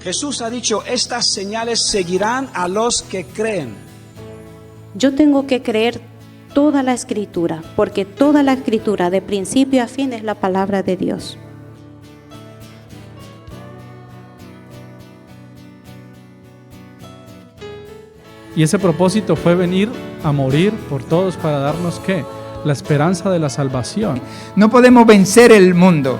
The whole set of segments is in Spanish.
Jesús ha dicho, estas señales seguirán a los que creen. Yo tengo que creer toda la Escritura, porque toda la Escritura, de principio a fin, es la palabra de Dios. Y ese propósito fue venir a morir por todos para darnos ¿qué? La esperanza de la salvación. No podemos vencer el mundo.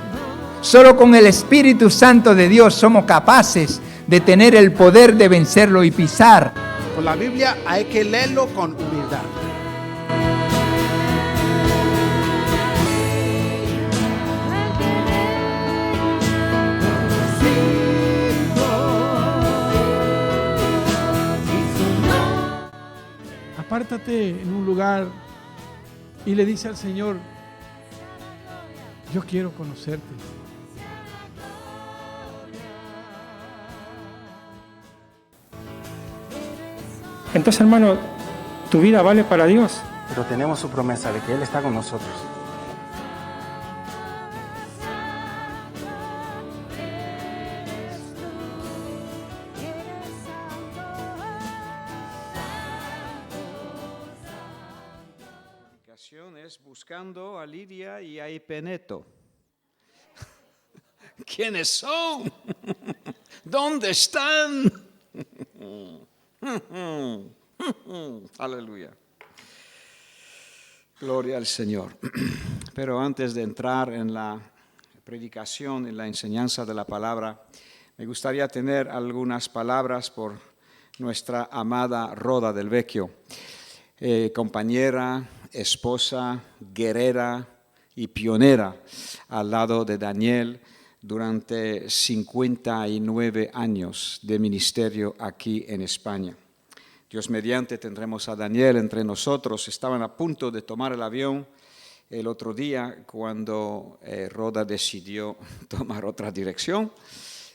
Solo con el Espíritu Santo de Dios somos capaces de tener el poder de vencerlo y pisar. Con la Biblia hay que leerlo con humildad. Apártate en un lugar y le dice al Señor, yo quiero conocerte. Entonces, hermano, tu vida vale para Dios. Pero tenemos su promesa de que Él está con nosotros. Es buscando a Lidia y a Epeneto. ¿Quiénes son? ¿Dónde están? Aleluya. Gloria al Señor. Pero antes de entrar en la predicación, en la enseñanza de la palabra, me gustaría tener algunas palabras por nuestra amada Rhoda Del Vecchio, compañera, esposa, guerrera y pionera al lado de Daniel durante 59 años de ministerio aquí en España. Dios mediante tendremos a Daniel entre nosotros. Estaban a punto de tomar el avión el otro día cuando Rhoda decidió tomar otra dirección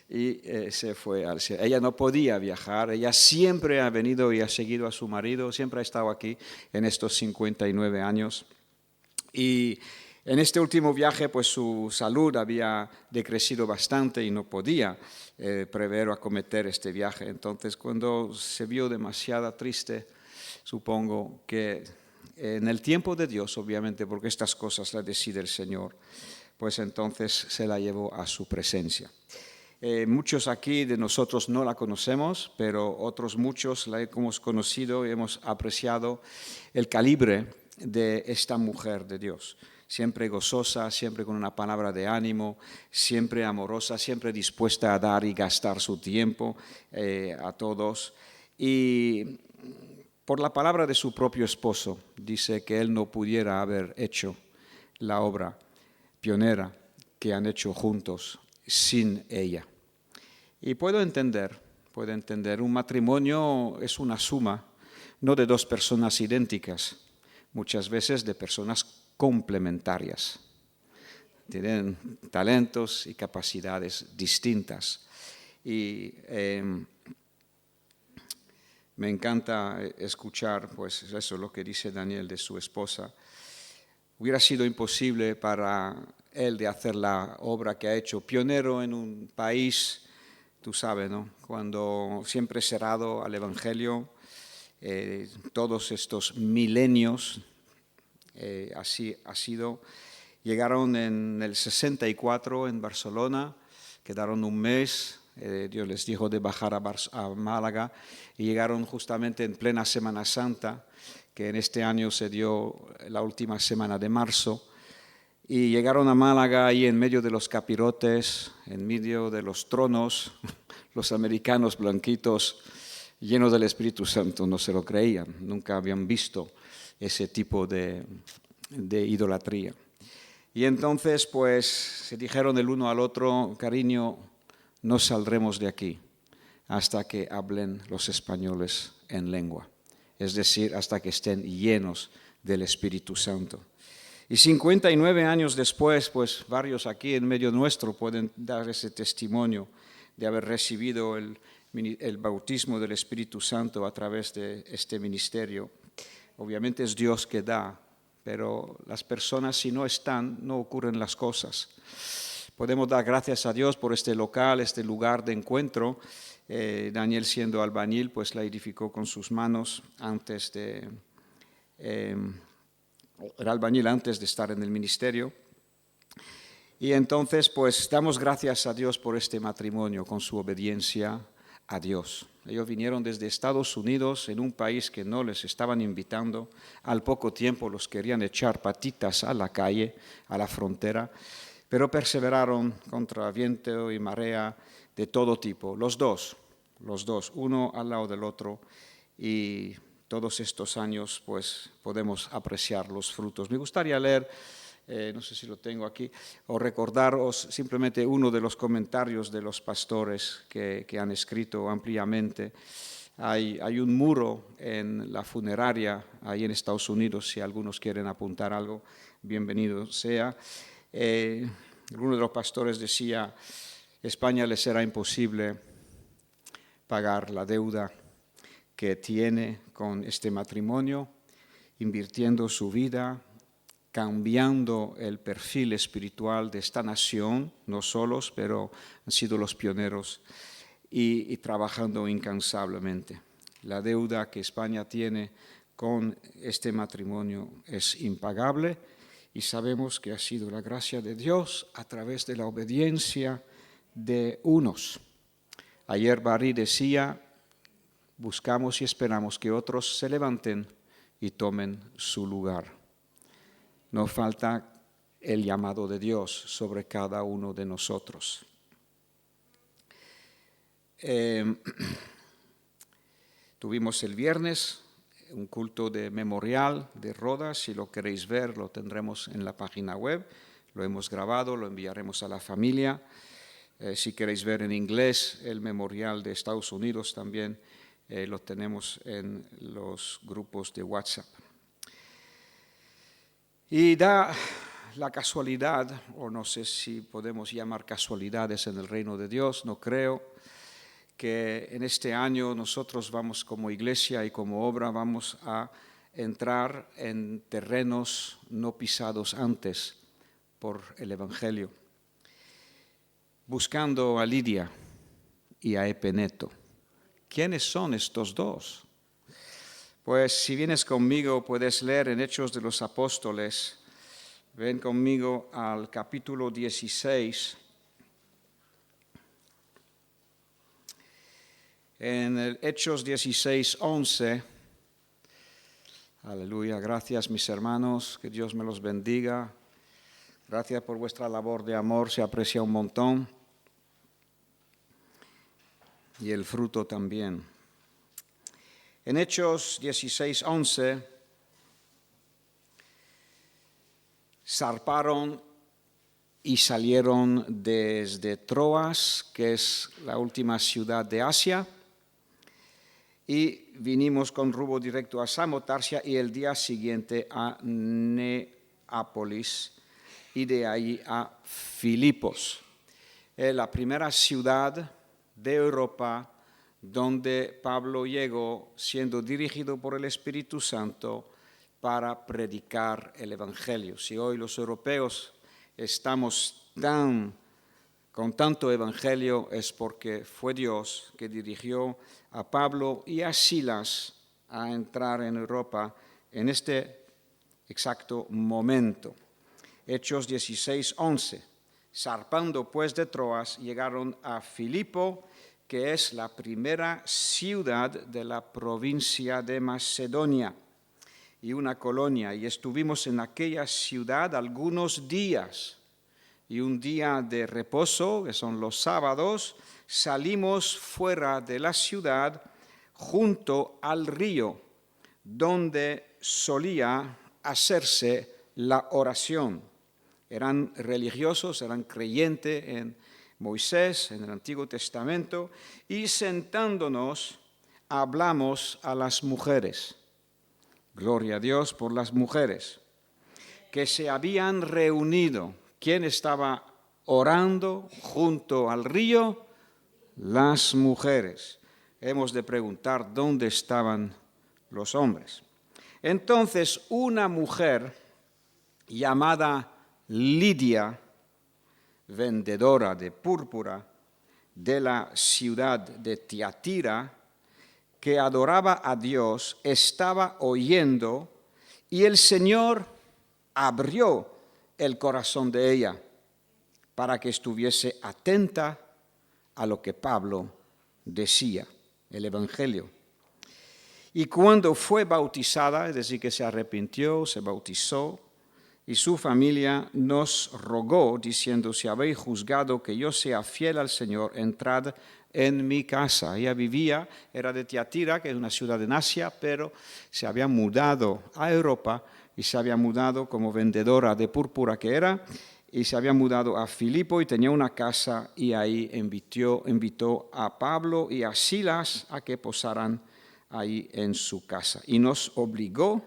y se fue al cielo. Ella no podía viajar, ella siempre ha venido y ha seguido a su marido, siempre ha estado aquí en estos 59 años. Y en este último viaje, pues su salud había decrecido bastante y no podía prever o acometer este viaje. Entonces, cuando se vio demasiado triste, supongo que en el tiempo de Dios, obviamente, porque estas cosas las decide el Señor, pues entonces se la llevó a su presencia. Muchos aquí de nosotros no la conocemos, pero otros muchos la hemos conocido y hemos apreciado el calibre de esta mujer de Dios. Siempre gozosa, siempre con una palabra de ánimo, siempre amorosa, siempre dispuesta a dar y gastar su tiempo a todos. Y por la palabra de su propio esposo, dice que él no pudiera haber hecho la obra pionera que han hecho juntos sin ella. Y puedo entender, un matrimonio es una suma, no de dos personas idénticas, muchas veces de personas complementarias. Tienen talentos y capacidades distintas. Y me encanta escuchar, pues eso, lo que dice Daniel de su esposa. Hubiera sido imposible para él de hacer la obra que ha hecho, pionero en un país, tú sabes, ¿no? Cuando siempre cerrado al Evangelio, todos estos milenios, así ha sido. Llegaron en el 64 en Barcelona, quedaron un mes, Dios les dijo de bajar a Málaga, y llegaron justamente en plena Semana Santa, que en este año se dio la última semana de marzo, y llegaron a Málaga ahí en medio de los capirotes, en medio de los tronos, los americanos blanquitos, llenos del Espíritu Santo, no se lo creían, nunca habían visto ese tipo de idolatría. Y entonces pues se dijeron el uno al otro, cariño, no saldremos de aquí hasta que hablen los españoles en lengua, es decir, hasta que estén llenos del Espíritu Santo. Y 59 años después, pues varios aquí en medio nuestro pueden dar ese testimonio de haber recibido el bautismo del Espíritu Santo a través de este ministerio. Obviamente es Dios que da, pero las personas si no están, no ocurren las cosas. podemos dar gracias a Dios por este local, este lugar de encuentro. Daniel, siendo albañil, pues la edificó con sus manos antes de... era albañil antes de estar en el ministerio. Y entonces, pues, damos gracias a Dios por este matrimonio, con su obediencia a Dios. Ellos vinieron desde Estados Unidos, en un país que no les estaban invitando. Al poco tiempo los querían echar patitas a la calle, a la frontera, pero perseveraron contra viento y marea de todo tipo, los dos, uno al lado del otro, y todos estos años pues podemos apreciar los frutos. Me gustaría leer, no sé si lo tengo aquí, o recordaros simplemente uno de los comentarios de los pastores que han escrito ampliamente. Hay un muro en la funeraria ahí en Estados Unidos, si algunos quieren apuntar algo, bienvenido sea. Uno de los pastores decía: España le será imposible pagar la deuda que tiene con este matrimonio, invirtiendo su vida, cambiando el perfil espiritual de esta nación, no solos, pero han sido los pioneros y trabajando incansablemente. La deuda que España tiene con este matrimonio es impagable y sabemos que ha sido la gracia de Dios a través de la obediencia de unos. Ayer Barry decía: buscamos y esperamos que otros se levanten y tomen su lugar. No falta el llamado de Dios sobre cada uno de nosotros. Tuvimos el viernes un culto de memorial de Rodas. Si lo queréis ver, lo tendremos en la página web. Lo hemos grabado, lo enviaremos a la familia. Si queréis ver en inglés el memorial de Estados Unidos, también lo tenemos en los grupos de WhatsApp. Y da la casualidad, o no sé si podemos llamar casualidades en el reino de Dios, no creo, que en este año nosotros vamos como iglesia y como obra vamos a entrar en terrenos no pisados antes por el Evangelio, buscando a Lidia y a Epeneto. ¿Quiénes son estos dos? Pues si vienes conmigo puedes leer en Hechos de los Apóstoles. Ven conmigo al capítulo 16. En el Hechos 16, 11. Aleluya, gracias mis hermanos, que Dios me los bendiga. Gracias por vuestra labor de amor, se aprecia un montón. Y el fruto también. En Hechos 16, 11, zarparon y salieron desde Troas, que es la última ciudad de Asia, y vinimos con rumbo directo a Samotarcia y el día siguiente a Neápolis y de ahí a Filipos, la primera ciudad de Europa donde Pablo llegó siendo dirigido por el Espíritu Santo para predicar el Evangelio. Si hoy los europeos estamos con tanto Evangelio es porque fue Dios que dirigió a Pablo y a Silas a entrar en Europa en este exacto momento. Hechos 16, 11. Zarpando pues de Troas, llegaron a Filipo, que es la primera ciudad de la provincia de Macedonia y una colonia, y estuvimos en aquella ciudad algunos días. Y un día de reposo, que son los sábados, salimos fuera de la ciudad junto al río, donde solía hacerse la oración. Eran religiosos, eran creyentes en Moisés, en el Antiguo Testamento, y sentándonos hablamos a las mujeres. Gloria a Dios por las mujeres que se habían reunido. ¿Quién estaba orando junto al río? Las mujeres. Hemos de preguntar dónde estaban los hombres. Entonces una mujer llamada Lidia, vendedora de púrpura de la ciudad de Tiatira, que adoraba a Dios, estaba oyendo y el Señor abrió el corazón de ella para que estuviese atenta a lo que Pablo decía, el Evangelio. Y cuando fue bautizada, es decir, que se arrepintió, se bautizó, y su familia nos rogó, diciendo, si habéis juzgado que yo sea fiel al Señor, entrad en mi casa. Ella vivía, era de Tiatira, que es una ciudad en Asia, pero se había mudado a Europa y se había mudado como vendedora de púrpura que era, y se había mudado a Filipo y tenía una casa, y ahí invitó a Pablo y a Silas a que posaran ahí en su casa. Y nos obligó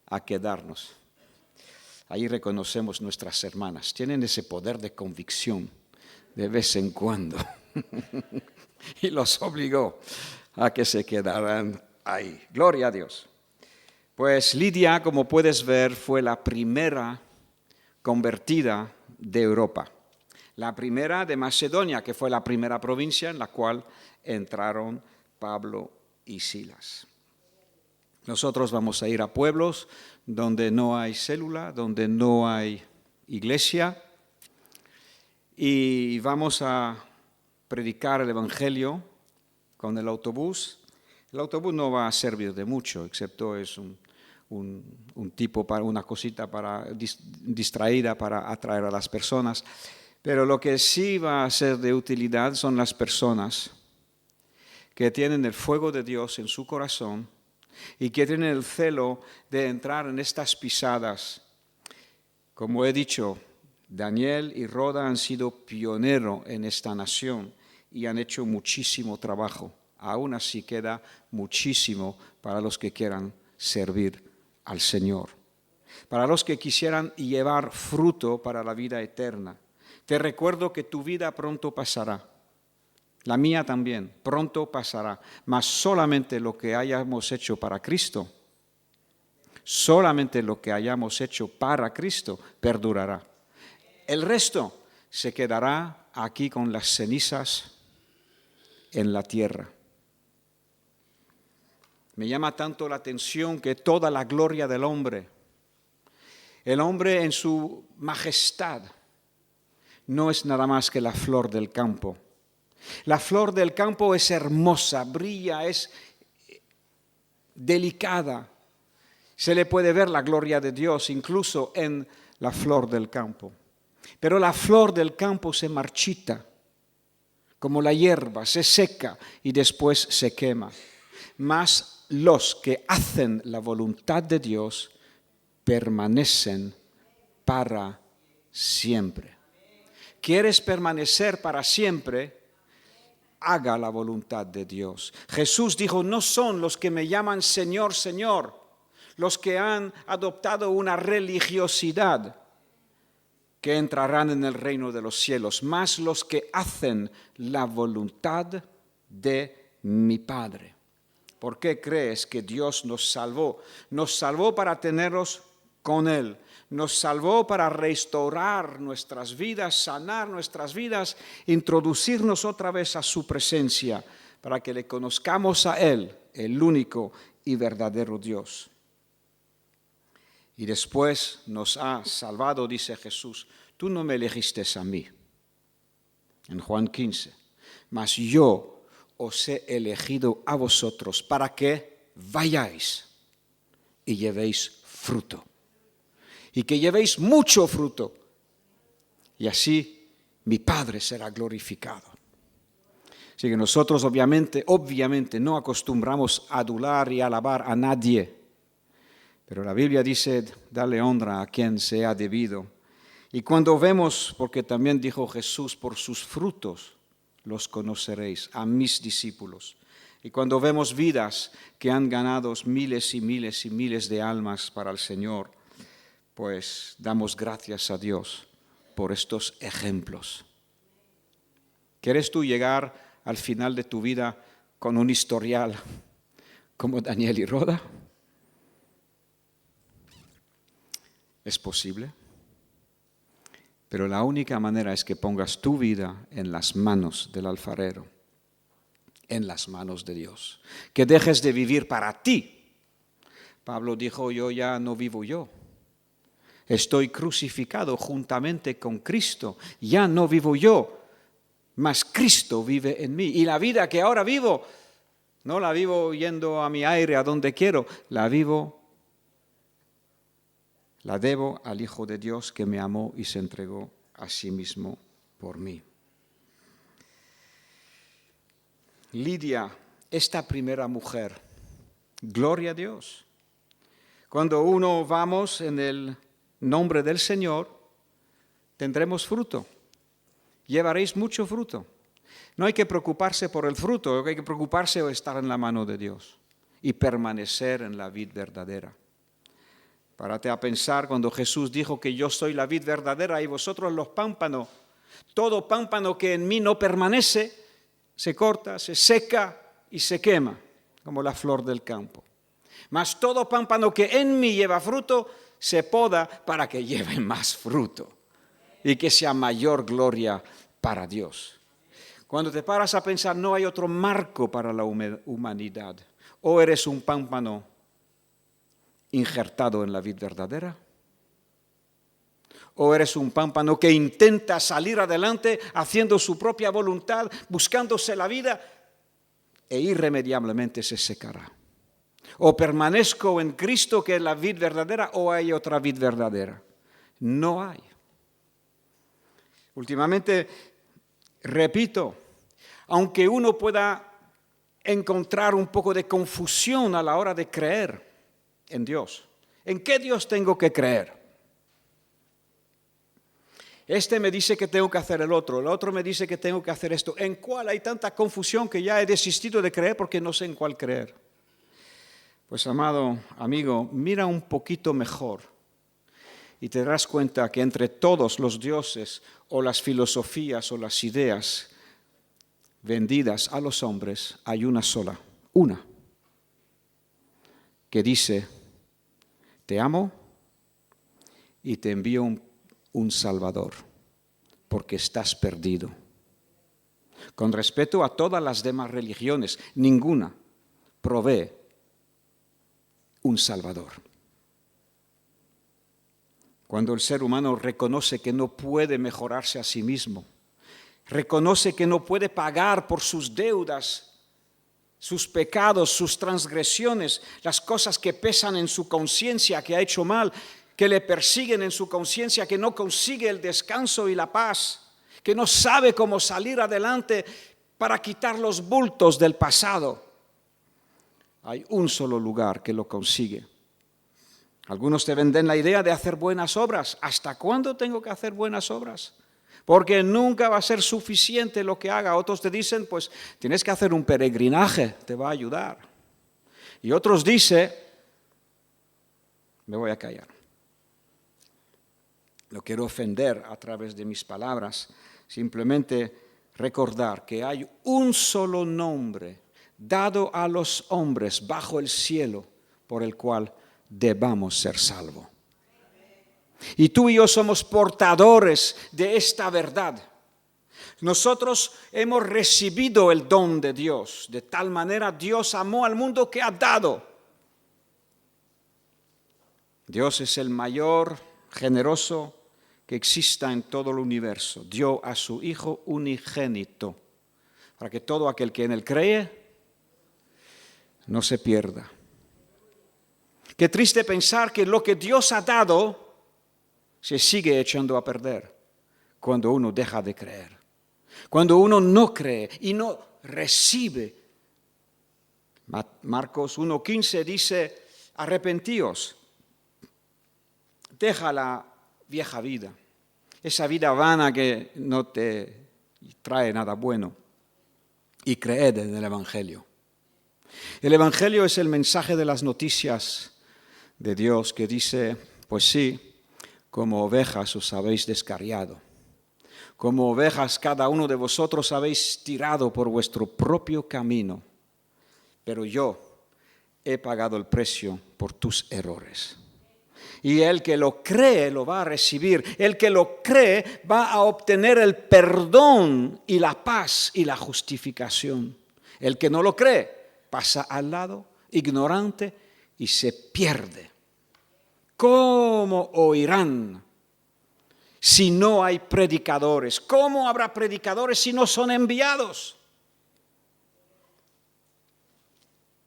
a quedarnos. Ahí reconocemos nuestras hermanas. Tienen ese poder de convicción de vez en cuando. Y los obligó a que se quedaran ahí. Gloria a Dios. Pues Lidia, como puedes ver, fue la primera convertida de Europa. La primera de Macedonia, que fue la primera provincia en la cual entraron Pablo y Silas. Nosotros vamos a ir a pueblos donde no hay célula, donde no hay iglesia, y vamos a predicar el Evangelio con el autobús. El autobús no va a servir de mucho, excepto es un tipo para una cosita para distraída para atraer a las personas. Pero lo que sí va a ser de utilidad son las personas que tienen el fuego de Dios en su corazón y que tienen el celo de entrar en estas pisadas. Como he dicho, Daniel y Roda han sido pioneros en esta nación y han hecho muchísimo trabajo. Aún así queda muchísimo para los que quieran servir al Señor, para los que quisieran llevar fruto para la vida eterna. Te recuerdo que tu vida pronto pasará. La mía también, pronto pasará, mas solamente lo que hayamos hecho para Cristo, solamente lo que hayamos hecho para Cristo perdurará. El resto se quedará aquí con las cenizas en la tierra. Me llama tanto la atención que toda la gloria del hombre, el hombre en su majestad, no es nada más que la flor del campo. La flor del campo es hermosa, brilla, es delicada. Se le puede ver la gloria de Dios incluso en la flor del campo. Pero la flor del campo se marchita, como la hierba, se seca y después se quema. Mas los que hacen la voluntad de Dios permanecen para siempre. ¿Quieres permanecer para siempre? Haga la voluntad de Dios. Jesús dijo, no son los que me llaman Señor, Señor, los que han adoptado una religiosidad que entrarán en el reino de los cielos, mas los que hacen la voluntad de mi Padre. ¿Por qué crees que Dios nos salvó? Nos salvó para tenerlos con Él. Nos salvó para restaurar nuestras vidas, sanar nuestras vidas, introducirnos otra vez a su presencia, para que le conozcamos a Él, el único y verdadero Dios. Y después nos ha salvado, dice Jesús, tú no me elegiste a mí, en Juan 15, mas yo os he elegido a vosotros para que vayáis y llevéis fruto. Y que llevéis mucho fruto, y así mi Padre será glorificado. Así que nosotros obviamente no acostumbramos a adular y alabar a nadie, pero la Biblia dice, dale honra a quien sea debido. Y cuando vemos, porque también dijo Jesús, por sus frutos los conoceréis, a mis discípulos. Y cuando vemos vidas que han ganado miles y miles y miles de almas para el Señor, pues damos gracias a Dios por estos ejemplos. ¿Quieres tú llegar al final de tu vida con un historial como Daniel y Roda? ¿Es posible? Pero la única manera es que pongas tu vida en las manos del alfarero, en las manos de Dios. Que dejes de vivir para ti. Pablo dijo, yo ya no vivo yo. Estoy crucificado juntamente con Cristo. Ya no vivo yo, mas Cristo vive en mí. Y la vida que ahora vivo, no la vivo yendo a mi aire, a donde quiero. La debo al Hijo de Dios que me amó y se entregó a sí mismo por mí. Lidia, esta primera mujer, gloria a Dios. Cuando uno vamos en el nombre del Señor, tendremos fruto. Llevaréis mucho fruto. No hay que preocuparse por el fruto, hay que preocuparse de estar en la mano de Dios y permanecer en la vid verdadera. Párate a pensar cuando Jesús dijo que yo soy la vid verdadera y vosotros los pámpanos. Todo pámpano que en mí no permanece, se corta, se seca y se quema, como la flor del campo. Mas todo pámpano que en mí lleva fruto, se poda para que lleve más fruto y que sea mayor gloria para Dios. Cuando te paras a pensar, no hay otro marco para la humanidad. O eres un pámpano injertado en la vid verdadera, o eres un pámpano que intenta salir adelante haciendo su propia voluntad, buscándose la vida, e irremediablemente se secará. O permanezco en Cristo, que es la vid verdadera, o hay otra vid verdadera. No hay. Últimamente, repito, aunque uno pueda encontrar un poco de confusión a la hora de creer en Dios, ¿en qué Dios tengo que creer? Este me dice que tengo que hacer el otro me dice que tengo que hacer esto. ¿En cuál hay tanta confusión que ya he desistido de creer porque no sé en cuál creer? Pues, amado amigo, mira un poquito mejor y te darás cuenta que entre todos los dioses o las filosofías o las ideas vendidas a los hombres hay una sola, una, que dice, te amo y te envío un Salvador, porque estás perdido. Con respecto a todas las demás religiones, ninguna provee un Salvador. Cuando el ser humano reconoce que no puede mejorarse a sí mismo, reconoce que no puede pagar por sus deudas, sus pecados, sus transgresiones, las cosas que pesan en su conciencia, que ha hecho mal, que le persiguen en su conciencia, que no consigue el descanso y la paz, que no sabe cómo salir adelante para quitar los bultos del pasado. Hay un solo lugar que lo consigue. Algunos te venden la idea de hacer buenas obras. ¿Hasta cuándo tengo que hacer buenas obras? Porque nunca va a ser suficiente lo que haga. Otros te dicen, pues tienes que hacer un peregrinaje, te va a ayudar. Y otros dicen, me voy a callar. No quiero ofender a través de mis palabras, simplemente recordar que hay un solo nombre dado a los hombres bajo el cielo por el cual debamos ser salvos. Y tú y yo somos portadores de esta verdad. Nosotros hemos recibido el don de Dios. De tal manera Dios amó al mundo que ha dado. Dios es el mayor generoso que exista en todo el universo. Dio a su Hijo unigénito para que todo aquel que en él cree no se pierda. Qué triste pensar que lo que Dios ha dado se sigue echando a perder cuando uno deja de creer. Cuando uno no cree y no recibe. Marcos 1:15 dice, arrepentíos, deja la vieja vida, esa vida vana que no te trae nada bueno, y creed en el Evangelio. El Evangelio es el mensaje de las noticias de Dios que dice, pues sí, como ovejas os habéis descarriado. Como ovejas cada uno de vosotros habéis tirado por vuestro propio camino. Pero yo he pagado el precio por tus errores. Y el que lo cree lo va a recibir. El que lo cree va a obtener el perdón y la paz y la justificación. El que no lo cree pasa al lado, ignorante, y se pierde. ¿Cómo oirán si no hay predicadores? ¿Cómo habrá predicadores si no son enviados?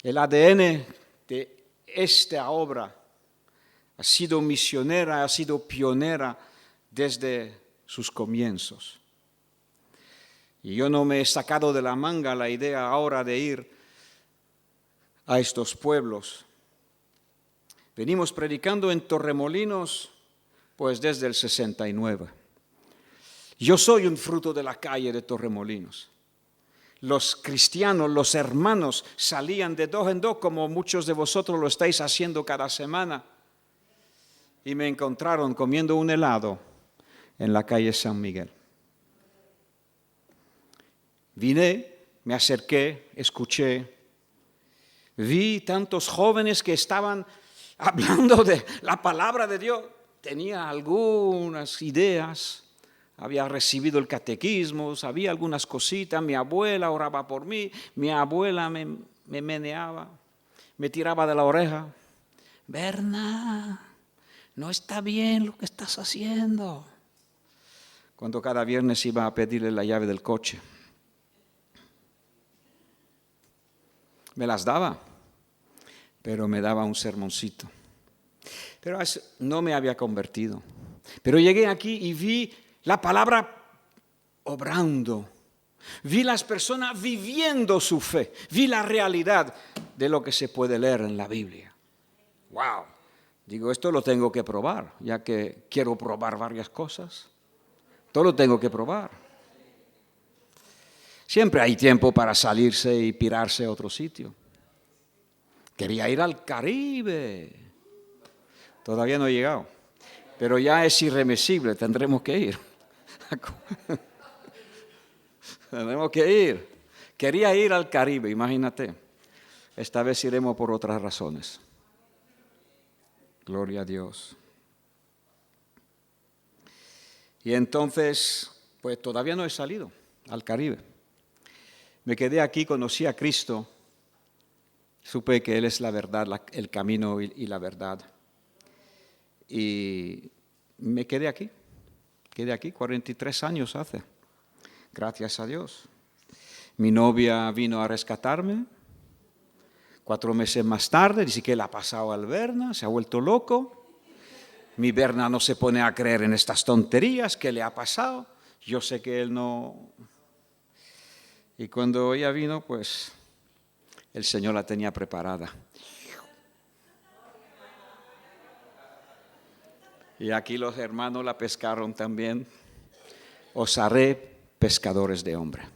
El ADN de esta obra ha sido misionera, ha sido pionera desde sus comienzos. Y yo no me he sacado de la manga la idea ahora de ir a estos pueblos. Venimos predicando en Torremolinos pues desde el 69. Yo soy un fruto de la calle de Torremolinos. Los cristianos, los hermanos salían de dos en dos como muchos de vosotros lo estáis haciendo cada semana. Y me encontraron comiendo un helado en la calle San Miguel. Vine, me acerqué, escuché, vi tantos jóvenes que estaban hablando de la palabra de Dios. Tenía algunas ideas, había recibido el catequismo, sabía algunas cositas, mi abuela oraba por mí, mi abuela me meneaba, me tiraba de la oreja. Berna, no está bien lo que estás haciendo. Cuando cada viernes iba a pedirle la llave del coche. Me las daba, pero me daba un sermoncito. Pero no me había convertido. Pero llegué aquí y vi la palabra obrando. Vi las personas viviendo su fe. Vi la realidad de lo que se puede leer en la Biblia. ¡Wow! Digo, esto lo tengo que probar, ya que quiero probar varias cosas. Todo lo tengo que probar. Siempre hay tiempo para salirse y pirarse a otro sitio. Quería ir al Caribe. Todavía no he llegado. Pero ya es irreversible, tendremos que ir. Tenemos que ir. Quería ir al Caribe, imagínate. Esta vez iremos por otras razones. Gloria a Dios. Y entonces, pues todavía no he salido al Caribe. Me quedé aquí, conocí a Cristo. Supe que Él es la verdad, el camino y la verdad. Y me quedé aquí. 43 años hace. Gracias a Dios. Mi novia vino a rescatarme. 4 meses más tarde, dice que él ha pasado al Berna, se ha vuelto loco. Mi Berna no se pone a creer en estas tonterías, ¿qué le ha pasado? Yo sé que él no. Y cuando ella vino, pues el Señor la tenía preparada. Y aquí los hermanos la pescaron también. Os haré pescadores de hombre.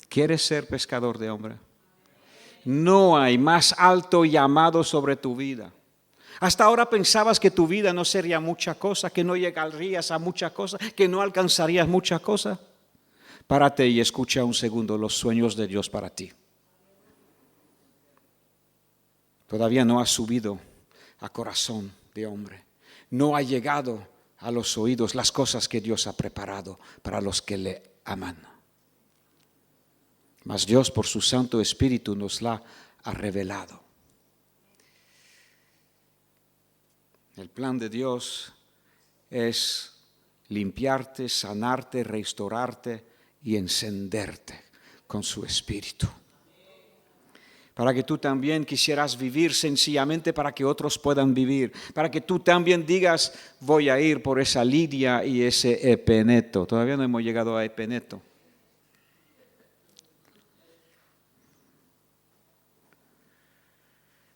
¿Quieres ser pescador de hombre? No hay más alto llamado sobre tu vida. Hasta ahora pensabas que tu vida no sería mucha cosa, que no llegarías a muchas cosas, que no alcanzarías muchas cosas. Párate y escucha un segundo los sueños de Dios para ti. Todavía no ha subido a corazón de hombre. No ha llegado a los oídos las cosas que Dios ha preparado para los que le aman. Mas Dios por su Santo Espíritu nos la ha revelado. El plan de Dios es limpiarte, sanarte, restaurarte y encenderte con su Espíritu. Para que tú también quisieras vivir sencillamente para que otros puedan vivir. Para que tú también digas, voy a ir por esa Lidia y ese Epeneto. Todavía no hemos llegado a Epeneto.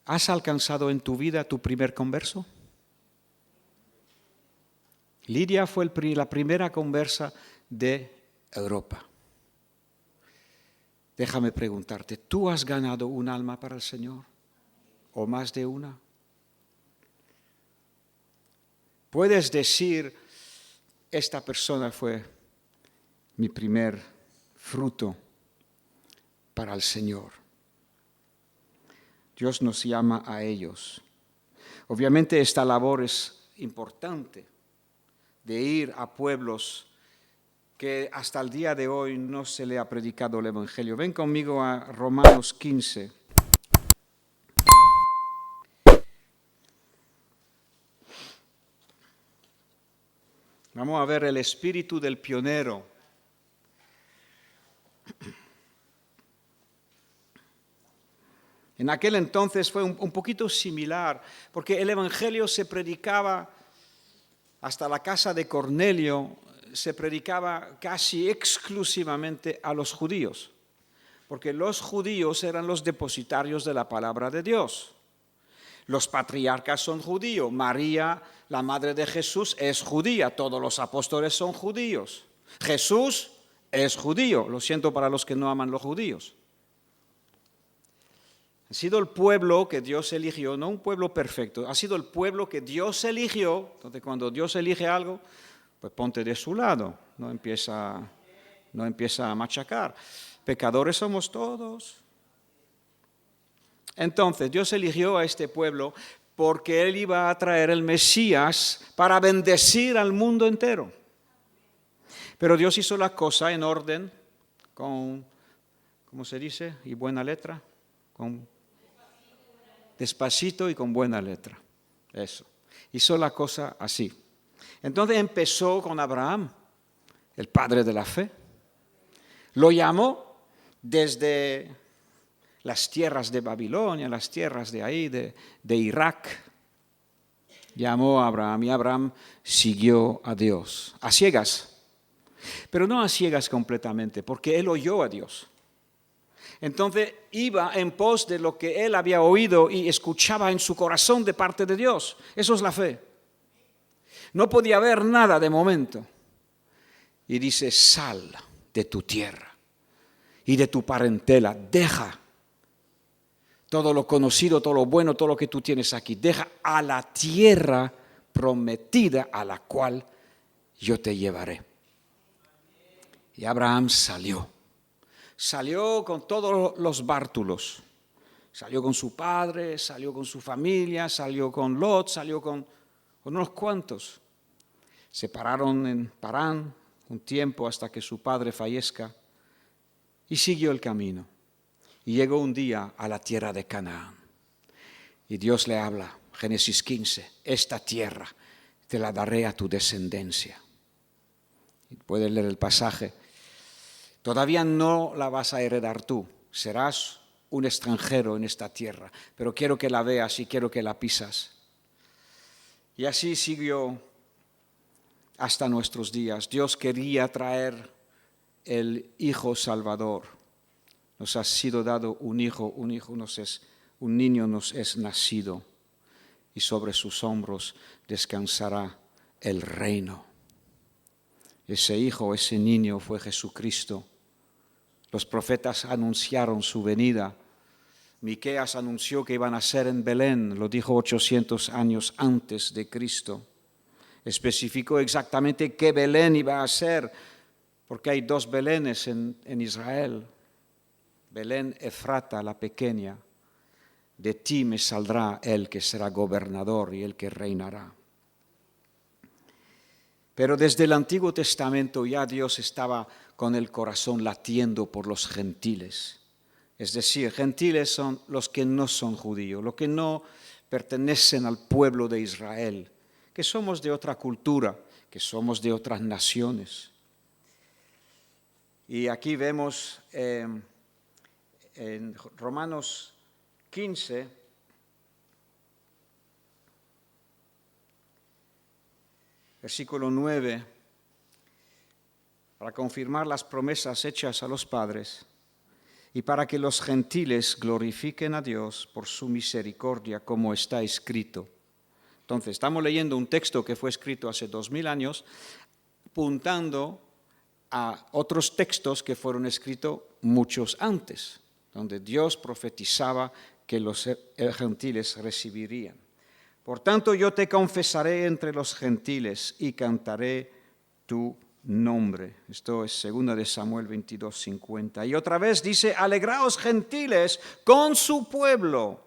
¿Has alcanzado en tu vida tu primer converso? Lidia fue la primera conversa de Europa. Déjame preguntarte, ¿tú has ganado un alma para el Señor? ¿O más de una? Puedes decir, esta persona fue mi primer fruto para el Señor. Dios nos llama a ellos. Obviamente esta labor es importante, de ir a pueblos que hasta el día de hoy no se le ha predicado el Evangelio. Ven conmigo a Romanos 15. Vamos a ver el espíritu del pionero. En aquel entonces fue un poquito similar, porque el Evangelio se predicaba hasta la casa de Cornelio, se predicaba casi exclusivamente a los judíos, porque los judíos eran los depositarios de la palabra de Dios. Los patriarcas son judíos, María, la madre de Jesús, es judía, todos los apóstoles son judíos. Jesús es judío, lo siento para los que no aman los judíos. Ha sido el pueblo que Dios eligió, no un pueblo perfecto, ha sido el pueblo que Dios eligió. Entonces cuando Dios elige algo, pues ponte de su lado, no empieza a machacar. Pecadores somos todos. Entonces Dios eligió a este pueblo porque Él iba a traer el Mesías para bendecir al mundo entero. Pero Dios hizo la cosa en orden, con, ¿cómo se dice? Y buena letra, despacito y con buena letra. Eso. Hizo la cosa así. Entonces empezó con Abraham, el padre de la fe. Lo llamó desde las tierras de Babilonia, las tierras de ahí, de Irak. Llamó a Abraham y Abraham siguió a Dios, a ciegas. Pero no a ciegas completamente, porque él oyó a Dios. Entonces iba en pos de lo que él había oído y escuchaba en su corazón de parte de Dios. Eso es la fe. No podía ver nada de momento. Y dice, sal de tu tierra y de tu parentela, deja todo lo conocido, todo lo bueno, todo lo que tú tienes aquí. Deja a la tierra prometida a la cual yo te llevaré. Y Abraham salió. Salió con todos los bártulos. Salió con su padre, salió con su familia, salió con Lot, salió con unos cuantos. Se pararon en Parán un tiempo hasta que su padre fallezca y siguió el camino. Y llegó un día a la tierra de Canaán. Y Dios le habla, Génesis 15, esta tierra te la daré a tu descendencia. Y puedes leer el pasaje. Todavía no la vas a heredar tú, serás un extranjero en esta tierra, pero quiero que la veas y quiero que la pisas. Y así siguió hasta nuestros días. Dios quería traer el Hijo Salvador. Nos ha sido dado un niño nos es nacido, y sobre sus hombros descansará el reino. Ese hijo, ese niño fue Jesucristo. Los profetas anunciaron su venida. Miqueas anunció que iba a nacer en Belén, lo dijo 800 años antes de Cristo. Especificó exactamente qué Belén iba a ser, porque hay dos Belénes en Israel. Belén Efrata, la pequeña, de ti me saldrá el que será gobernador y el que reinará. Pero desde el Antiguo Testamento ya Dios estaba con el corazón latiendo por los gentiles. Es decir, gentiles son los que no son judíos, los que no pertenecen al pueblo de Israel, que somos de otra cultura, que somos de otras naciones. Y aquí vemos en Romanos 15, versículo 9, para confirmar las promesas hechas a los padres y para que los gentiles glorifiquen a Dios por su misericordia, como está escrito. Entonces, estamos leyendo un texto que fue escrito hace 2000 años, apuntando a otros textos que fueron escritos muchos antes, donde Dios profetizaba que los gentiles recibirían. Por tanto, yo te confesaré entre los gentiles y cantaré tu nombre. Esto es 2 de Samuel 22:50. Y otra vez dice, alegraos gentiles con su pueblo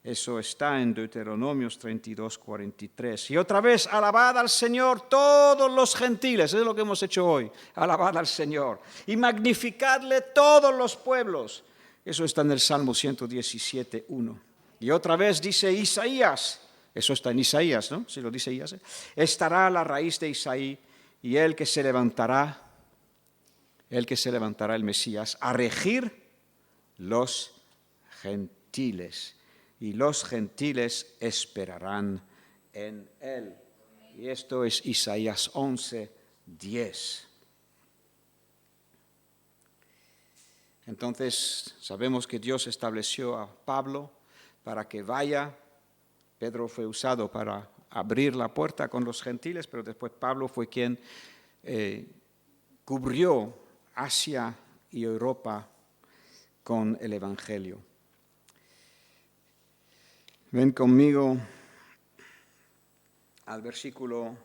Eso está en Deuteronomios 32, 43. Y otra vez, alabad al Señor todos los gentiles. Eso es lo que hemos hecho hoy. Alabad al Señor. Y magnificadle todos los pueblos. Eso está en el Salmo 117, 1. Y otra vez dice Isaías. Eso está en Isaías, ¿no? Si lo dice Isaías. Estará a la raíz de Isaí y el que se levantará, el Mesías, a regir los gentiles. Y los gentiles esperarán en él. Y esto es Isaías 11, 10. Entonces, sabemos que Dios estableció a Pablo para que vaya. Pedro fue usado para abrir la puerta con los gentiles, pero después Pablo fue quien cubrió Asia y Europa con el Evangelio. Ven conmigo al versículo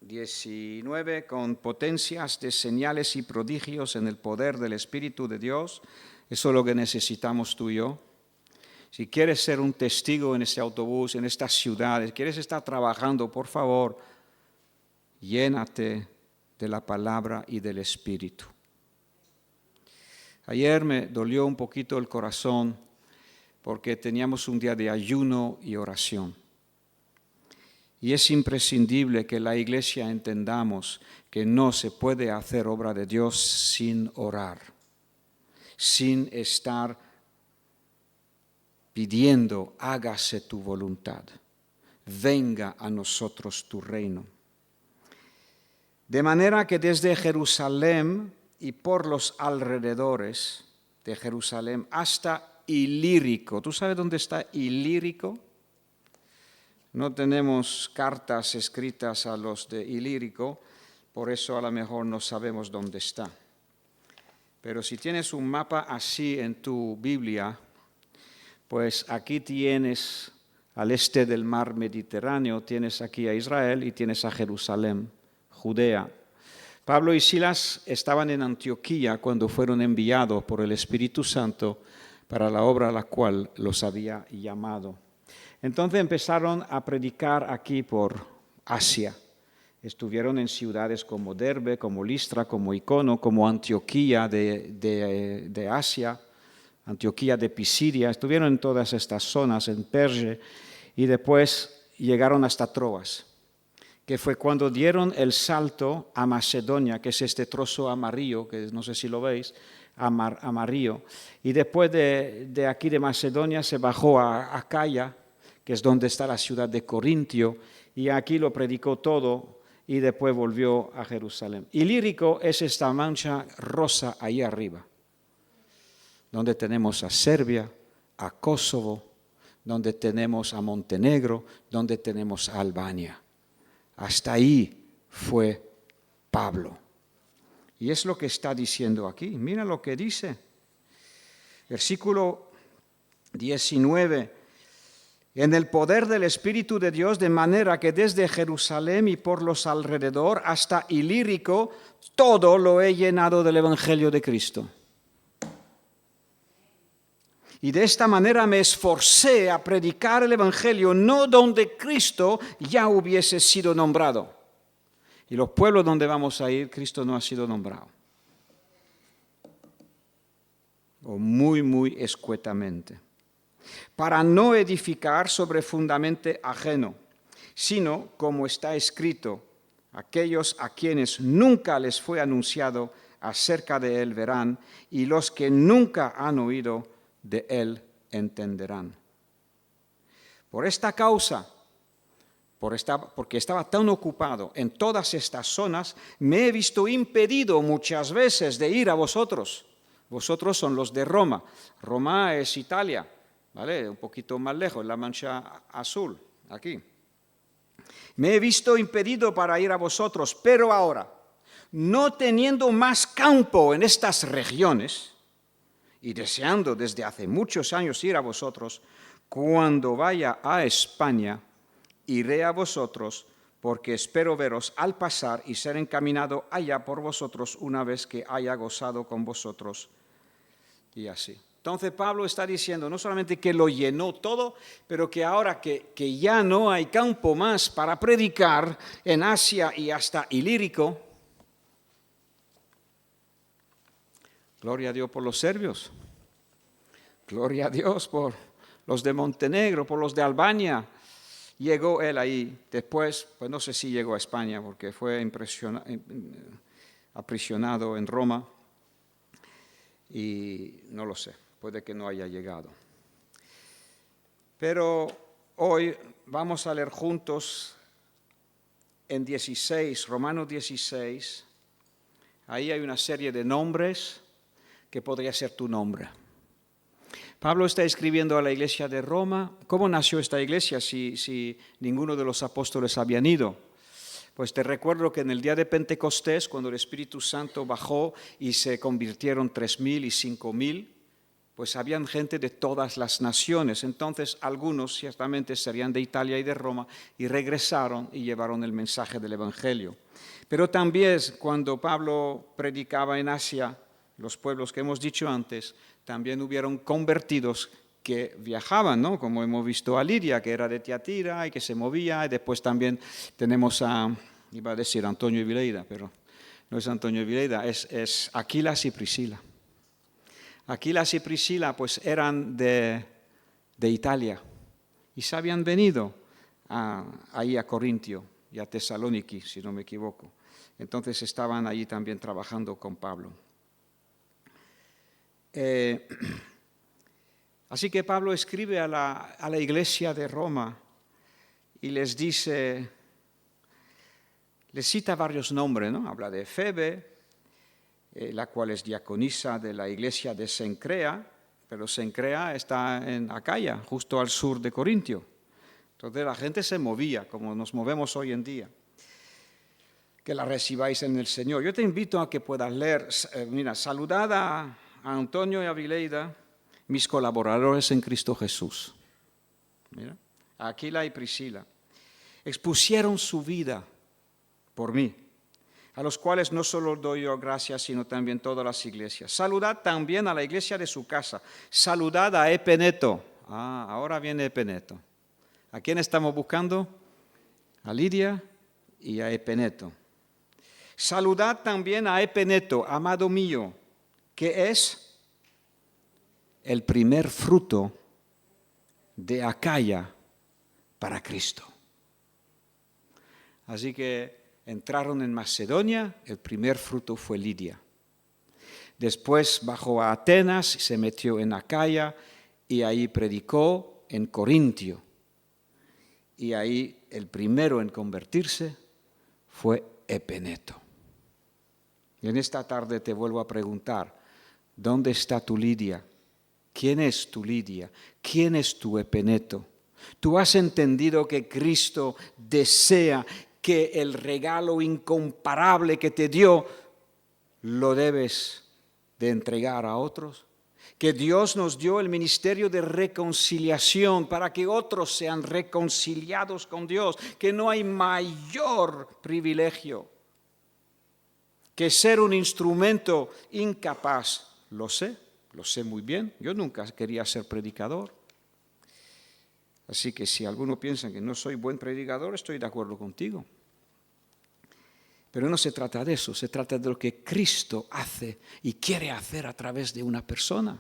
19, con potencias de señales y prodigios en el poder del Espíritu de Dios. Eso es lo que necesitamos tú y yo. Si quieres ser un testigo en este autobús, en estas ciudades, quieres estar trabajando, por favor, llénate de la palabra y del Espíritu. Ayer me dolió un poquito el corazón porque teníamos un día de ayuno y oración. Y es imprescindible que la iglesia entendamos que no se puede hacer obra de Dios sin orar, sin estar pidiendo, hágase tu voluntad, venga a nosotros tu reino. De manera que desde Jerusalén y por los alrededores de Jerusalén hasta Ilírico. ¿Tú sabes dónde está Ilírico? No tenemos cartas escritas a los de Ilírico, por eso a lo mejor no sabemos dónde está. Pero si tienes un mapa así en tu Biblia, pues aquí tienes al este del mar Mediterráneo, tienes aquí a Israel y tienes a Jerusalén, Judea. Pablo y Silas estaban en Antioquía cuando fueron enviados por el Espíritu Santo para la obra a la cual los había llamado. Entonces empezaron a predicar aquí por Asia. Estuvieron en ciudades como Derbe, como Listra, como Icono, como Antioquía de Asia, Antioquía de Pisidia. Estuvieron en todas estas zonas, en Perge, y después llegaron hasta Troas, que fue cuando dieron el salto a Macedonia, que es este trozo amarillo, que no sé si lo veis, amarillo. Y después de aquí de Macedonia se bajó a Acaya, que es donde está la ciudad de Corintio, y aquí lo predicó todo, y después volvió a Jerusalén. Ilírico es esta mancha rosa ahí arriba, donde tenemos a Serbia, a Kosovo, donde tenemos a Montenegro, donde tenemos a Albania. Hasta ahí fue Pablo. Y es lo que está diciendo aquí. Mira lo que dice. Versículo 19. En el poder del Espíritu de Dios, de manera que desde Jerusalén y por los alrededor hasta Ilírico, todo lo he llenado del Evangelio de Cristo. Y de esta manera me esforcé a predicar el Evangelio, no donde Cristo ya hubiese sido nombrado. Y los pueblos donde vamos a ir, Cristo no ha sido nombrado. O muy, muy escuetamente. Para no edificar sobre fundamento ajeno, sino, como está escrito, aquellos a quienes nunca les fue anunciado acerca de él verán, y los que nunca han oído de él entenderán. Por esta causa, porque estaba tan ocupado en todas estas zonas, me he visto impedido muchas veces de ir a vosotros. Vosotros son los de Roma. Roma es Italia, ¿vale? Un poquito más lejos, la mancha azul, aquí. Me he visto impedido para ir a vosotros, pero ahora, no teniendo más campo en estas regiones, y deseando desde hace muchos años ir a vosotros, cuando vaya a España, iré a vosotros, porque espero veros al pasar y ser encaminado allá por vosotros una vez que haya gozado con vosotros. Y así. Entonces Pablo está diciendo no solamente que lo llenó todo, pero que ahora que ya no hay campo más para predicar en Asia y hasta Ilírico. Gloria a Dios por los serbios. Gloria a Dios por los de Montenegro, por los de Albania. Llegó él ahí. Después, pues no sé si llegó a España porque fue aprisionado en Roma. Y no lo sé, puede que no haya llegado. Pero hoy vamos a leer juntos en 16, Romanos 16. Ahí hay una serie de nombres que podría ser tu nombre. Pablo está escribiendo a la iglesia de Roma. ¿Cómo nació esta iglesia si ninguno de los apóstoles habían ido? Pues te recuerdo que en el día de Pentecostés, cuando el Espíritu Santo bajó y se convirtieron 3,000 y 5,000, pues habían gente de todas las naciones. Entonces algunos ciertamente serían de Italia y de Roma y regresaron y llevaron el mensaje del Evangelio. Pero también cuando Pablo predicaba en Asia, los pueblos que hemos dicho antes, también hubieron convertidos que viajaban, ¿no? Como hemos visto a Lidia, que era de Tiatira y que se movía, y después también tenemos iba a decir Antonio Vileida, pero no es Antonio Vileida, es Aquilas y Priscila. Aquilas y Priscila pues eran de Italia y se habían venido ahí a Corintio y a Tesalóniki, si no me equivoco. Entonces estaban allí también trabajando con Pablo. Así que Pablo escribe a la iglesia de Roma y les dice, les cita varios nombres, ¿no? Habla de Febe, la cual es diaconisa de la iglesia de Cencrea, pero Cencrea está en Acaya, justo al sur de Corintio. Entonces la gente se movía, como nos movemos hoy en día. Que la recibáis en el Señor. Yo te invito a que puedas leer, mira, saludad a Antonio y a Vileida, mis colaboradores en Cristo Jesús. Mira, a Aquila y Priscila. Expusieron su vida por mí, a los cuales no solo doy yo gracias, sino también todas las iglesias. Saludad también a la iglesia de su casa. Saludad a Epeneto. Ahora viene Epeneto. ¿A quién estamos buscando? A Lidia y a Epeneto. Saludad también a Epeneto, amado mío, que es el primer fruto de Acaya para Cristo. Así que entraron en Macedonia, el primer fruto fue Lidia. Después bajó a Atenas, se metió en Acaya y ahí predicó en Corintio. Y ahí el primero en convertirse fue Epeneto. Y en esta tarde te vuelvo a preguntar, ¿dónde está tu Lidia? ¿Quién es tu Lidia? ¿Quién es tu Epeneto? ¿Tú has entendido que Cristo desea que el regalo incomparable que te dio lo debes de entregar a otros? Que Dios nos dio el ministerio de reconciliación para que otros sean reconciliados con Dios, que no hay mayor privilegio que ser un instrumento incapaz. Lo sé muy bien. Yo nunca quería ser predicador. Así que si alguno piensa que no soy buen predicador, estoy de acuerdo contigo. Pero no se trata de eso, se trata de lo que Cristo hace y quiere hacer a través de una persona.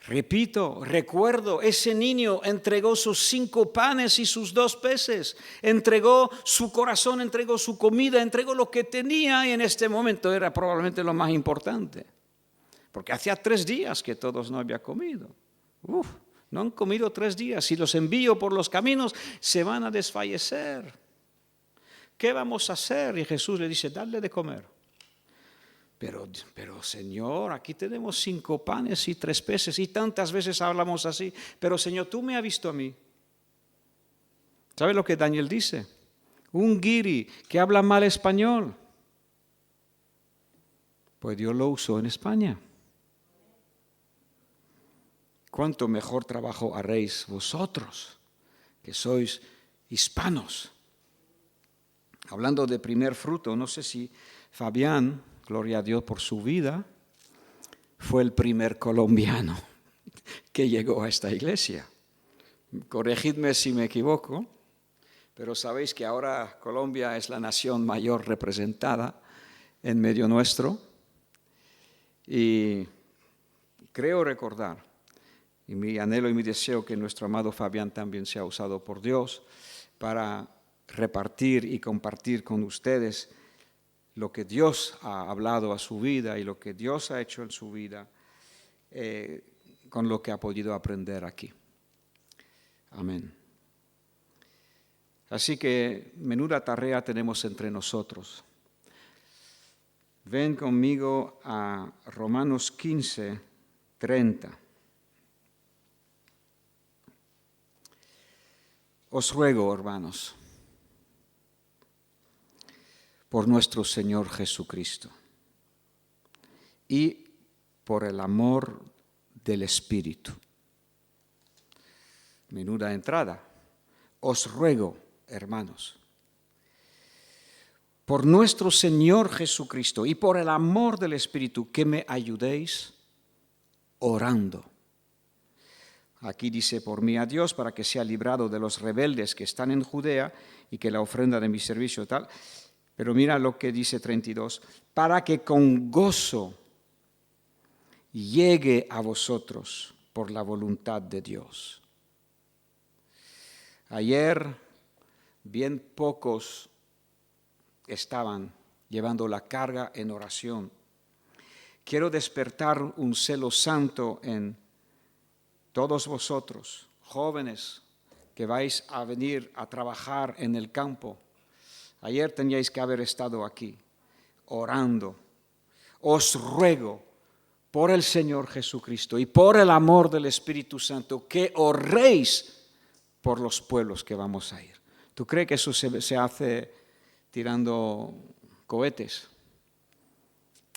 Repito, recuerdo, ese niño entregó sus 5 panes y sus 2 peces, entregó su corazón, entregó su comida, entregó lo que tenía y en este momento era probablemente lo más importante. Porque hacía 3 días que todos no habían comido. No han comido 3 días. Si los envío por los caminos, se van a desfallecer. ¿Qué vamos a hacer? Y Jesús le dice, dadle de comer. Pero Señor, aquí tenemos 5 panes y 3 peces. Y tantas veces hablamos así. Pero Señor, tú me has visto a mí. ¿Sabes lo que Daniel dice? Un guiri que habla mal español. Pues Dios lo usó en España. ¿Cuánto mejor trabajo haréis vosotros, que sois hispanos? Hablando de primer fruto, no sé si Fabián, gloria a Dios por su vida, fue el primer colombiano que llegó a esta iglesia. Corregidme si me equivoco, pero sabéis que ahora Colombia es la nación mayor representada en medio nuestro. Y creo recordar, y mi anhelo y mi deseo, que nuestro amado Fabián también sea usado por Dios para repartir y compartir con ustedes lo que Dios ha hablado a su vida y lo que Dios ha hecho en su vida, con lo que ha podido aprender aquí. Amén. Así que menuda tarea tenemos entre nosotros. Ven conmigo a Romanos 15, 30. Os ruego, hermanos, por nuestro Señor Jesucristo y por el amor del Espíritu. Menuda entrada. Os ruego, hermanos, por nuestro Señor Jesucristo y por el amor del Espíritu, que me ayudéis orando. Aquí dice, por mí a Dios, para que sea librado de los rebeldes que están en Judea y que la ofrenda de mi servicio tal. Pero mira lo que dice 32, para que con gozo llegue a vosotros por la voluntad de Dios. Ayer bien pocos estaban llevando la carga en oración. Quiero despertar un celo santo en todos vosotros, jóvenes, que vais a venir a trabajar en el campo. Ayer teníais que haber estado aquí, orando. Os ruego, por el Señor Jesucristo y por el amor del Espíritu Santo, que oréis por los pueblos que vamos a ir. ¿Tú crees que eso se hace tirando cohetes?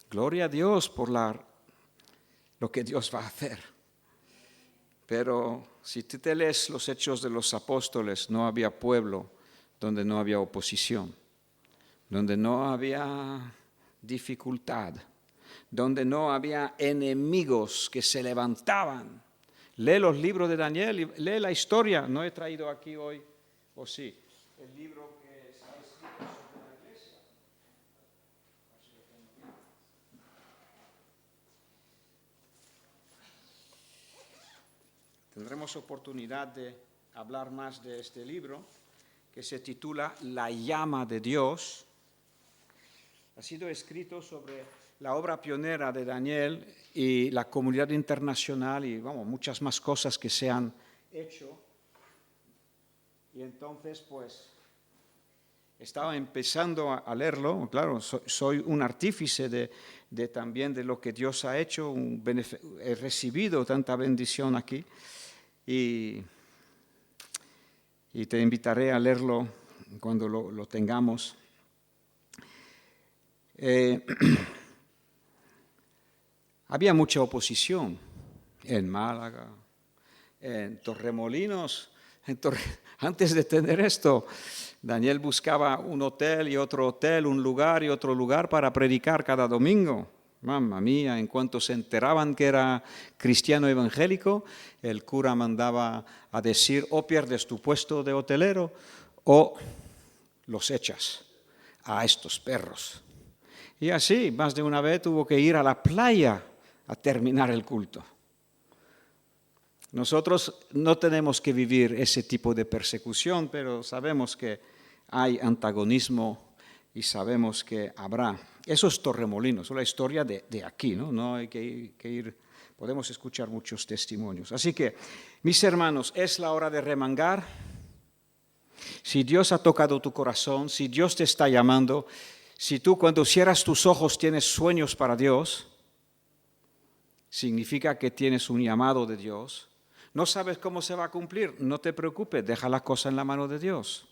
Gloria a Dios por lo que Dios va a hacer. Pero si tú te lees los Hechos de los Apóstoles, no había pueblo donde no había oposición, donde no había dificultad, donde no había enemigos que se levantaban. Lee los libros de Daniel y lee la historia. No he traído aquí hoy, o sí, el libro que está escrito sobre la iglesia. Tendremos oportunidad de hablar más de este libro, que se titula La llama de Dios. Ha sido escrito sobre la obra pionera de Daniel y la comunidad internacional y muchas más cosas que se han hecho. Y entonces, pues, estaba empezando a leerlo. Claro, soy un artífice también de lo que Dios ha hecho. He recibido tanta bendición aquí. Y te invitaré a leerlo cuando lo tengamos. Había mucha oposición en Málaga, en Torremolinos. Antes de tener esto, Daniel buscaba un hotel y otro hotel, un lugar y otro lugar para predicar cada domingo. Mamma mía, en cuanto se enteraban que era cristiano evangélico, el cura mandaba a decir, o pierdes tu puesto de hotelero o los echas a estos perros. Y así, más de una vez tuvo que ir a la playa a terminar el culto. Nosotros no tenemos que vivir ese tipo de persecución, pero sabemos que hay antagonismo y sabemos que habrá. Eso es Torremolinos, la historia de aquí, ¿no? No hay que ir, podemos escuchar muchos testimonios. Así que, mis hermanos, es la hora de remangar. Si Dios ha tocado tu corazón, si Dios te está llamando, si tú cuando cierras tus ojos tienes sueños para Dios, significa que tienes un llamado de Dios. No sabes cómo se va a cumplir, no te preocupes, deja la cosa en la mano de Dios.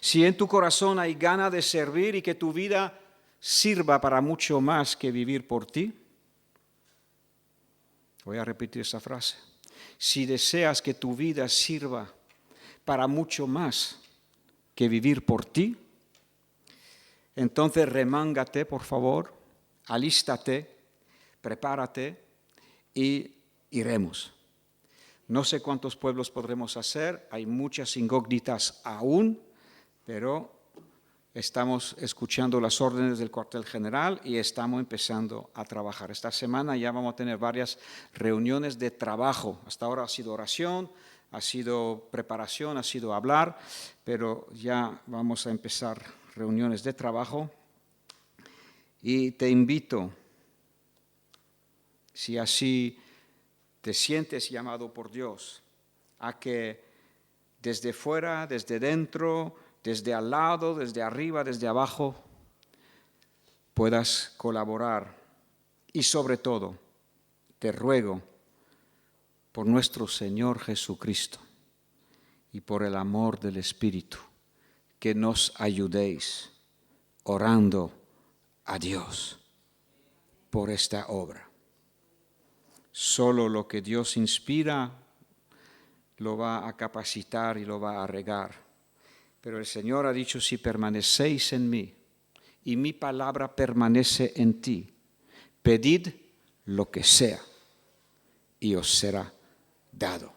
Si en tu corazón hay ganas de servir y que tu vida sirva para mucho más que vivir por ti, voy a repetir esa frase. Si deseas que tu vida sirva para mucho más que vivir por ti, entonces remángate, por favor, alístate, prepárate y iremos. No sé cuántos pueblos podremos hacer, hay muchas incógnitas aún, pero estamos escuchando las órdenes del cuartel general y estamos empezando a trabajar. Esta semana ya vamos a tener varias reuniones de trabajo. Hasta ahora ha sido oración, ha sido preparación, ha sido hablar, pero ya vamos a empezar reuniones de trabajo. Y te invito, si así te sientes llamado por Dios, a que desde fuera, desde dentro, desde al lado, desde arriba, desde abajo, puedas colaborar. Y sobre todo, te ruego por nuestro Señor Jesucristo y por el amor del Espíritu, que nos ayudéis orando a Dios por esta obra. Solo lo que Dios inspira lo va a capacitar y lo va a regar. Pero el Señor ha dicho, si permanecéis en mí y mi palabra permanece en ti, pedid lo que sea y os será dado.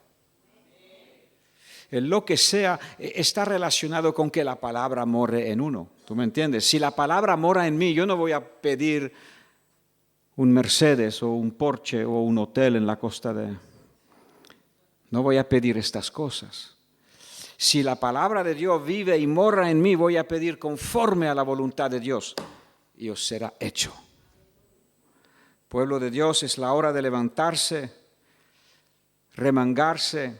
El lo que sea está relacionado con que la palabra more en uno. ¿Tú me entiendes? Si la palabra mora en mí, yo no voy a pedir un Mercedes o un Porsche o un hotel en la costa de... No voy a pedir estas cosas. Si la palabra de Dios vive y mora en mí, voy a pedir conforme a la voluntad de Dios y os será hecho. Pueblo de Dios, es la hora de levantarse, remangarse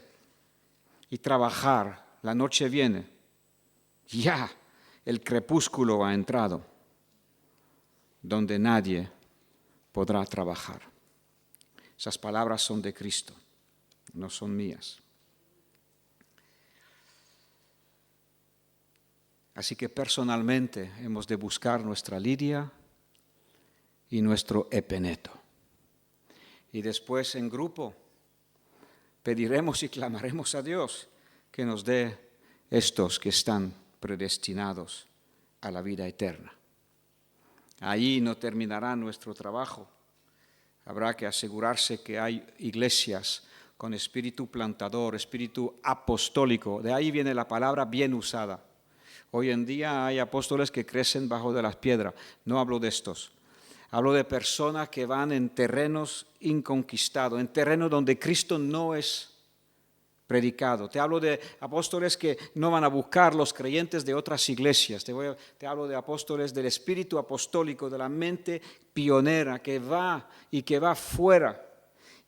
y trabajar. La noche viene. Ya el crepúsculo ha entrado, donde nadie podrá trabajar. Esas palabras son de Cristo, no son mías. Así que personalmente hemos de buscar nuestra lidia y nuestro epeneto. Y después en grupo pediremos y clamaremos a Dios que nos dé estos que están predestinados a la vida eterna. Ahí no terminará nuestro trabajo. Habrá que asegurarse que hay iglesias con espíritu plantador, espíritu apostólico. De ahí viene la palabra bien usada. Hoy en día hay apóstoles que crecen bajo de las piedras. No hablo de estos. Hablo de personas que van en terrenos inconquistados, en terrenos donde Cristo no es predicado. Te hablo de apóstoles que no van a buscar los creyentes de otras iglesias. Te hablo de apóstoles del espíritu apostólico, de la mente pionera que va fuera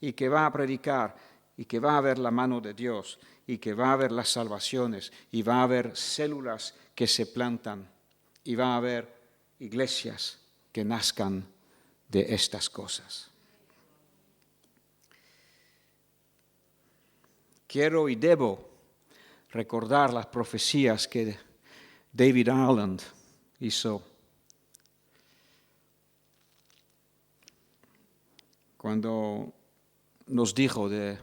y que va a predicar y que va a ver la mano de Dios y que va a haber las salvaciones y va a haber células que se plantan y va a haber iglesias que nazcan de estas cosas. Quiero y debo recordar las profecías que David Arland hizo cuando nos dijo de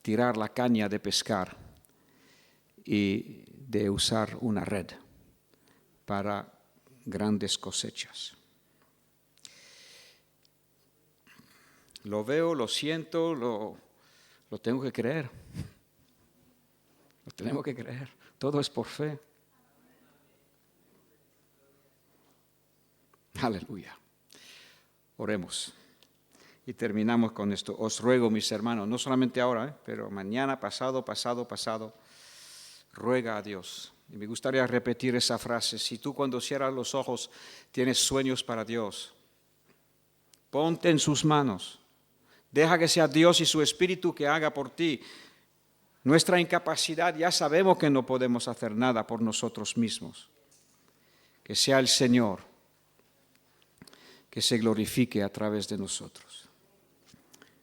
tirar la caña de pescar y de usar una red para grandes cosechas. Lo veo, lo siento, lo tengo que creer. Lo tenemos que creer. Todo es por fe. Aleluya. Oremos. Y terminamos con esto. Os ruego, mis hermanos, no solamente ahora, pero mañana, pasado, ruega a Dios. Y me gustaría repetir esa frase. Si tú cuando cierras los ojos tienes sueños para Dios, ponte en sus manos. Deja que sea Dios y su Espíritu que haga por ti. Nuestra incapacidad, ya sabemos que no podemos hacer nada por nosotros mismos. Que sea el Señor que se glorifique a través de nosotros.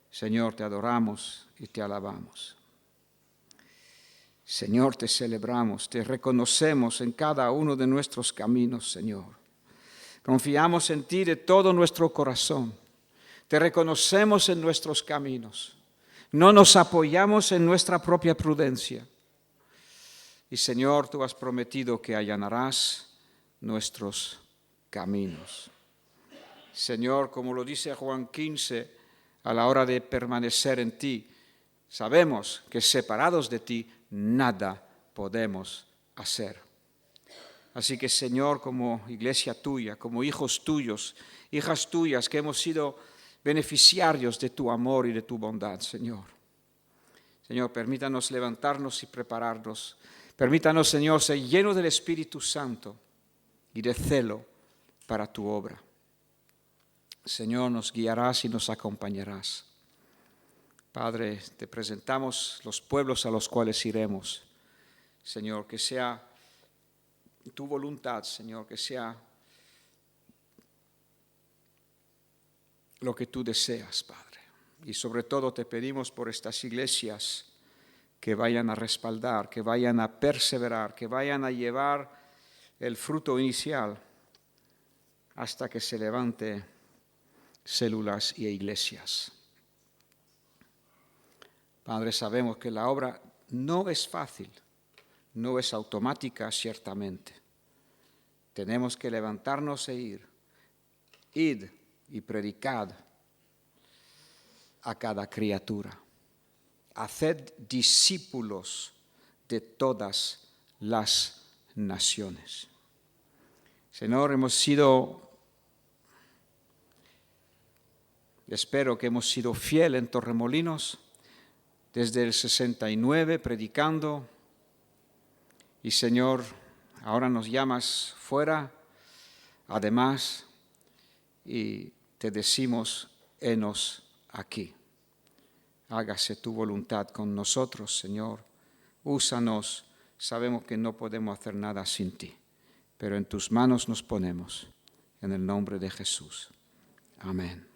Señor, te adoramos y te alabamos. Señor, te celebramos, te reconocemos en cada uno de nuestros caminos, Señor. Confiamos en ti de todo nuestro corazón. Te reconocemos en nuestros caminos. No nos apoyamos en nuestra propia prudencia. Y Señor, tú has prometido que allanarás nuestros caminos. Señor, como lo dice Juan 15, a la hora de permanecer en ti, sabemos que separados de ti nada podemos hacer. Así que, Señor, como iglesia tuya, como hijos tuyos, hijas tuyas que hemos sido beneficiarios de tu amor y de tu bondad, Señor. Señor, permítanos levantarnos y prepararnos. Permítanos, Señor, ser llenos del Espíritu Santo y de celo para tu obra. Señor, nos guiarás y nos acompañarás. Padre, te presentamos los pueblos a los cuales iremos. Señor, que sea tu voluntad, Señor, que sea lo que tú deseas, Padre. Y sobre todo te pedimos por estas iglesias que vayan a respaldar, que vayan a perseverar, que vayan a llevar el fruto inicial hasta que se levante células y iglesias. Padre, sabemos que la obra no es fácil, no es automática, ciertamente. Tenemos que levantarnos e ir. Id y predicad a cada criatura. Haced discípulos de todas las naciones. Señor, espero que hemos sido fieles en Torremolinos desde el 69 predicando. Y Señor, ahora nos llamas fuera, además, y te decimos, henos aquí. Hágase tu voluntad con nosotros, Señor. Úsanos. Sabemos que no podemos hacer nada sin ti, pero en tus manos nos ponemos. En el nombre de Jesús. Amén.